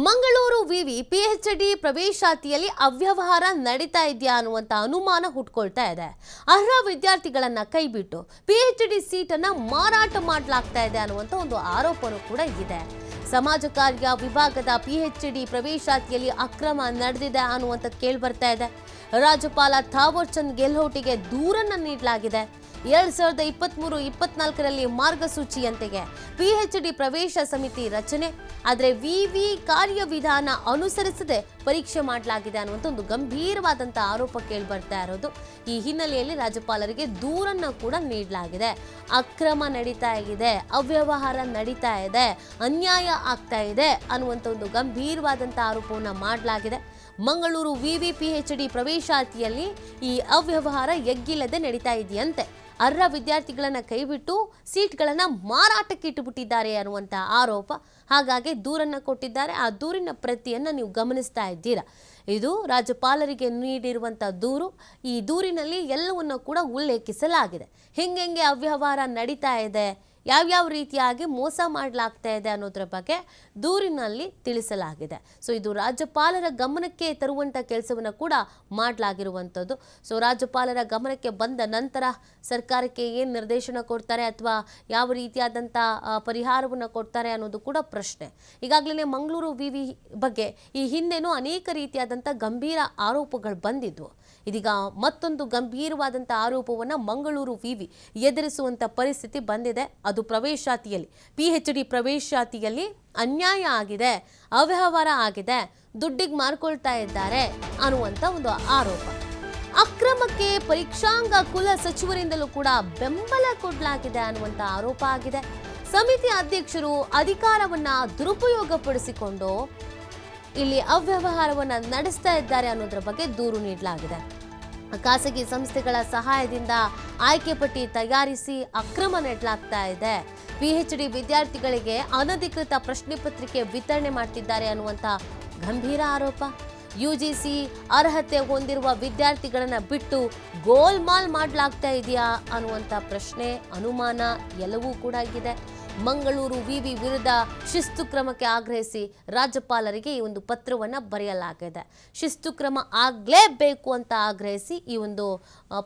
ಮಂಗಳೂರು ವಿವಿ ಪಿಎಚ್ಡಿ ಪ್ರವೇಶಾತಿಯಲ್ಲಿ ಅವ್ಯವಹಾರ ನಡೀತಾ ಇದೆಯಾ ಅನ್ನುವಂತ ಅನುಮಾನ ಹುಟ್ಕೊಳ್ತಾ ಇದೆ. ಅರ್ಹ ವಿದ್ಯಾರ್ಥಿಗಳನ್ನ ಕೈಬಿಟ್ಟು ಪಿಎಚ್ಡಿ ಸೀಟನ್ನ ಮಾರಾಟ ಮಾಡಲಾಗ್ತಾ ಇದೆ ಅನ್ನುವಂತ ಒಂದು ಆರೋಪನೂ ಕೂಡ ಇದೆ. ಸಮಾಜ ಕಾರ್ಯ ವಿಭಾಗದ ಪಿಎಚ್ಡಿ ಪ್ರವೇಶಾತಿಯಲ್ಲಿ ಅಕ್ರಮ ನಡೆದಿದೆ ಅನ್ನುವಂಥದ್ದು ಕೇಳಿ ಬರ್ತಾ ಇದೆ. ರಾಜ್ಯಪಾಲ ಥಾವರ್ ಚಂದ್ ಗೆಹ್ಲೋಟ್ಗೆ ದೂರನ್ನ ನೀಡಲಾಗಿದೆ. 2023-24ರಲ್ಲಿ ಮಾರ್ಗಸೂಚಿಯಂತೆಗೆ ಪಿಎಚ್ಡಿ ಪ್ರವೇಶ ಸಮಿತಿ ರಚನೆ, ಆದರೆ ವಿವಿ ಕಾರ್ಯವಿಧಾನ ಅನುಸರಿಸದೆ ಪರೀಕ್ಷೆ ಮಾಡಲಾಗಿದೆ ಅನ್ನುವಂಥ ಒಂದು ಗಂಭೀರವಾದಂಥ ಆರೋಪ ಕೇಳಿ ಬರ್ತಾ ಇರೋದು. ಈ ಹಿನ್ನೆಲೆಯಲ್ಲಿ ರಾಜ್ಯಪಾಲರಿಗೆ ದೂರನ್ನ ಕೂಡ ನೀಡಲಾಗಿದೆ. ಅಕ್ರಮ ನಡೀತಾ ಇದೆ, ಅವ್ಯವಹಾರ ನಡೀತಾ ಇದೆ, ಅನ್ಯಾಯ ಆಗ್ತಾ ಇದೆ ಅನ್ನುವಂಥ ಒಂದು ಗಂಭೀರವಾದಂಥ ಆರೋಪವನ್ನು ಮಾಡಲಾಗಿದೆ. ಮಂಗಳೂರು ವಿವಿ ಪಿಎಚ್ಡಿ ಪ್ರವೇಶಾತಿಯಲ್ಲಿ ಈ ಅವ್ಯವಹಾರ ಎಗ್ಗಿಲ್ಲದೆ ನಡೀತಾ ಇದೆಯಂತೆ. ಅರ್ಹ ವಿದ್ಯಾರ್ಥಿಗಳನ್ನ ಕೈಬಿಟ್ಟು ಸೀಟ್ಗಳನ್ನ ಮಾರಾಟಕ್ಕೆ ಇಟ್ಟುಬಿಟ್ಟಿದ್ದಾರೆ ಅನ್ನುವಂಥ ಆರೋಪ. ಹಾಗಾಗಿ ದೂರನ್ನ ಕೊಟ್ಟಿದ್ದಾರೆ. ಆ ದೂರಿನ ಪ್ರತಿಯನ್ನ ನೀವು ಗಮನಿಸ್ತಾ ಇದ್ದೀರಾ. ಇದು ರಾಜ್ಯಪಾಲರಿಗೆ ನೀಡಿರುವಂಥ ದೂರು. ಈ ದೂರಿನಲ್ಲಿ ಎಲ್ಲವನ್ನ ಕೂಡ ಉಲ್ಲೇಖಿಸಲಾಗಿದೆ. ಹೆಂಗೆ ಅವ್ಯವಹಾರ ನಡೀತಾ ಇದೆ, ಯಾವ್ಯಾವ ರೀತಿಯಾಗಿ ಮೋಸ ಮಾಡಲಾಗ್ತಾ ಇದೆ ಅನ್ನೋದ್ರ ಬಗ್ಗೆ ದೂರಿನಲ್ಲಿ ತಿಳಿಸಲಾಗಿದೆ. ಸೊ ಇದು ರಾಜ್ಯಪಾಲರ ಗಮನಕ್ಕೆ ತರುವಂಥ ಕೆಲಸವನ್ನು ಕೂಡ ಮಾಡಲಾಗಿರುವಂಥದ್ದು. ಸೊ ರಾಜ್ಯಪಾಲರ ಗಮನಕ್ಕೆ ಬಂದ ನಂತರ ಸರ್ಕಾರಕ್ಕೆ ಏನು ನಿರ್ದೇಶನ ಕೊಡ್ತಾರೆ ಅಥವಾ ಯಾವ ರೀತಿಯಾದಂಥ ಪರಿಹಾರವನ್ನು ಕೊಡ್ತಾರೆ ಅನ್ನೋದು ಕೂಡ ಪ್ರಶ್ನೆ. ಈಗಾಗಲೇ ಮಂಗಳೂರು ವಿವಿ ಬಗ್ಗೆ ಈ ಹಿಂದೆನೂ ಅನೇಕ ರೀತಿಯಾದಂಥ ಗಂಭೀರ ಆರೋಪಗಳು ಬಂದಿದ್ವು. ಇದೀಗ ಮತ್ತೊಂದು ಗಂಭೀರವಾದಂಥ ಆರೋಪವನ್ನು ಮಂಗಳೂರು ವಿವಿ ಎದುರಿಸುವಂಥ ಪರಿಸ್ಥಿತಿ ಬಂದಿದೆ. ಅದು ಪ್ರವೇಶಾತಿಯಲ್ಲಿ, ಪಿಎಚ್ಡಿ ಪ್ರವೇಶಾತಿಯಲ್ಲಿ ಅನ್ಯಾಯ ಆಗಿದೆ, ಅವ್ಯವಹಾರ ಆಗಿದೆ, ದುಡ್ಡಿಗೆ ಮಾರ್ಕೊಳ್ತಾ ಇದ್ದಾರೆ ಅನ್ನುವಂಥ ಒಂದು ಆರೋಪ. ಅಕ್ರಮಕ್ಕೆ ಪರೀಕ್ಷಾಂಗ ಕುಲ ಸಚಿವರಿಂದಲೂ ಕೂಡ ಬೆಂಬಲ ಕೊಡಲಾಗಿದೆ ಅನ್ನುವಂಥ ಆರೋಪ ಆಗಿದೆ. ಸಮಿತಿ ಅಧ್ಯಕ್ಷರು ಅಧಿಕಾರವನ್ನ ದುರುಪಯೋಗಪಡಿಸಿಕೊಂಡು ಇಲ್ಲಿ ಅವ್ಯವಹಾರವನ್ನ ನಡೆಸ್ತಾ ಇದ್ದಾರೆ ಅನ್ನೋದ್ರ ಬಗ್ಗೆ ದೂರು ನೀಡಲಾಗಿದೆ. ಖಾಸಗಿ ಸಂಸ್ಥೆಗಳ ಸಹಾಯದಿಂದ ಆಯ್ಕೆ ಪಟ್ಟಿ ತಯಾರಿಸಿ ಅಕ್ರಮ ನಡೆಸಲಾಗ್ತಾ ಇದೆ. ಪಿಎಚ್ಡಿ ವಿದ್ಯಾರ್ಥಿಗಳಿಗೆ ಅನಧಿಕೃತ ಪ್ರಶ್ನೆ ಪತ್ರಿಕೆ ವಿತರಣೆ ಮಾಡ್ತಿದ್ದಾರೆ ಅನ್ನುವಂಥ ಗಂಭೀರ ಆರೋಪ. ಯುಜಿಸಿ ಅರ್ಹತೆ ಹೊಂದಿರುವ ವಿದ್ಯಾರ್ಥಿಗಳನ್ನ ಬಿಟ್ಟು ಗೋಲ್ಮಾಲ್ ಮಾಡಲಾಗ್ತಾ ಇದೆಯಾ ಅನ್ನುವಂಥ ಪ್ರಶ್ನೆ, ಅನುಮಾನ ಎಲ್ಲವೂ ಕೂಡ ಇದೆ. ಮಂಗಳೂರು ವಿವಿ ವಿರುದ್ಧ ಶಿಸ್ತು ಕ್ರಮಕ್ಕೆ ಆಗ್ರಹಿಸಿ ರಾಜ್ಯಪಾಲರಿಗೆ ಈ ಒಂದು ಪತ್ರವನ್ನು ಬರೆಯಲಾಗಿದೆ. ಶಿಸ್ತು ಕ್ರಮ ಆಗಲೇಬೇಕು ಅಂತ ಆಗ್ರಹಿಸಿ ಈ ಒಂದು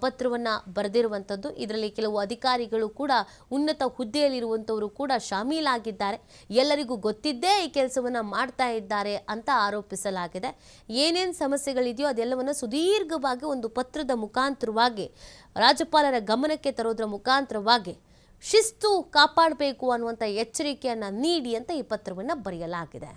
ಪತ್ರವನ್ನು ಬರೆದಿರುವಂಥದ್ದು. ಇದರಲ್ಲಿ ಕೆಲವು ಅಧಿಕಾರಿಗಳು ಕೂಡ, ಉನ್ನತ ಹುದ್ದೆಯಲ್ಲಿರುವಂಥವರು ಕೂಡ ಶಾಮೀಲಾಗಿದ್ದಾರೆ. ಎಲ್ಲರಿಗೂ ಗೊತ್ತಿದ್ದೇ ಈ ಕೆಲಸವನ್ನು ಮಾಡ್ತಾ ಇದ್ದಾರೆ ಅಂತ ಆರೋಪಿಸಲಾಗಿದೆ. ಏನೇನು ಸಮಸ್ಯೆಗಳಿದೆಯೋ ಅದೆಲ್ಲವನ್ನು ಸುದೀರ್ಘವಾಗಿ ಒಂದು ಪತ್ರದ ಮುಖಾಂತರವಾಗಿ ರಾಜ್ಯಪಾಲರ ಗಮನಕ್ಕೆ ತರೋದ್ರ ಮುಖಾಂತರವಾಗಿ ಶಿಸ್ತು ಕಾಪಾಡಬೇಕು ಅನ್ನುವಂಥ ಎಚ್ಚರಿಕೆಯನ್ನು ನೀಡಿ ಅಂತ ಈ ಪತ್ರವನ್ನು ಬರೆಯಲಾಗಿದೆ.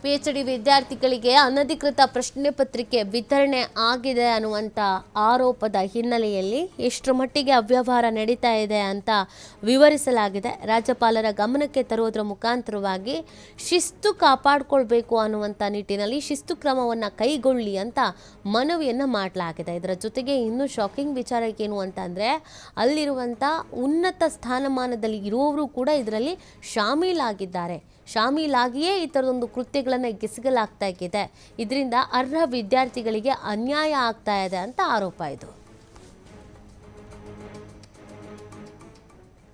ಪಿಎಚ್ಡಿ ವಿದ್ಯಾರ್ಥಿಗಳಿಗೆ ಅನಧಿಕೃತ ಪ್ರಶ್ನೆ ಪತ್ರಿಕೆ ವಿತರಣೆ ಆಗಿದೆ ಅನ್ನುವಂಥ ಆರೋಪದ ಹಿನ್ನೆಲೆಯಲ್ಲಿ ಎಷ್ಟರ ಮಟ್ಟಿಗೆ ಅವ್ಯವಹಾರ ನಡೀತಾ ಇದೆ ಅಂತ ವಿವರಿಸಲಾಗಿದೆ. ರಾಜ್ಯಪಾಲರ ಗಮನಕ್ಕೆ ತರುವುದರ ಮುಖಾಂತರವಾಗಿ ಶಿಸ್ತು ಕಾಪಾಡಿಕೊಳ್ಬೇಕು ಅನ್ನುವಂಥ ನಿಟ್ಟಿನಲ್ಲಿ ಶಿಸ್ತು ಕ್ರಮವನ್ನು ಕೈಗೊಳ್ಳಿ ಅಂತ ಮನವಿಯನ್ನು ಮಾಡಲಾಗಿದೆ. ಇದರ ಜೊತೆಗೆ ಇನ್ನೂ ಶಾಕಿಂಗ್ ವಿಚಾರ ಏನು ಅಂತಂದರೆ, ಅಲ್ಲಿರುವಂಥ ಉನ್ನತ ಸ್ಥಾನಮಾನದಲ್ಲಿ ಇರುವವರು ಕೂಡ ಇದರಲ್ಲಿ ಶಾಮೀಲಾಗಿಯೇ ಈ ಥರದೊಂದು ಕೃತ್ಯಗಳನ್ನು ಎಸಗಲಾಗ್ತಾ ಇದೆ. ಇದರಿಂದ ಅರ್ಹ ವಿದ್ಯಾರ್ಥಿಗಳಿಗೆ ಅನ್ಯಾಯ ಆಗ್ತಾ ಇದೆ ಅಂತ ಆರೋಪ ಇದು.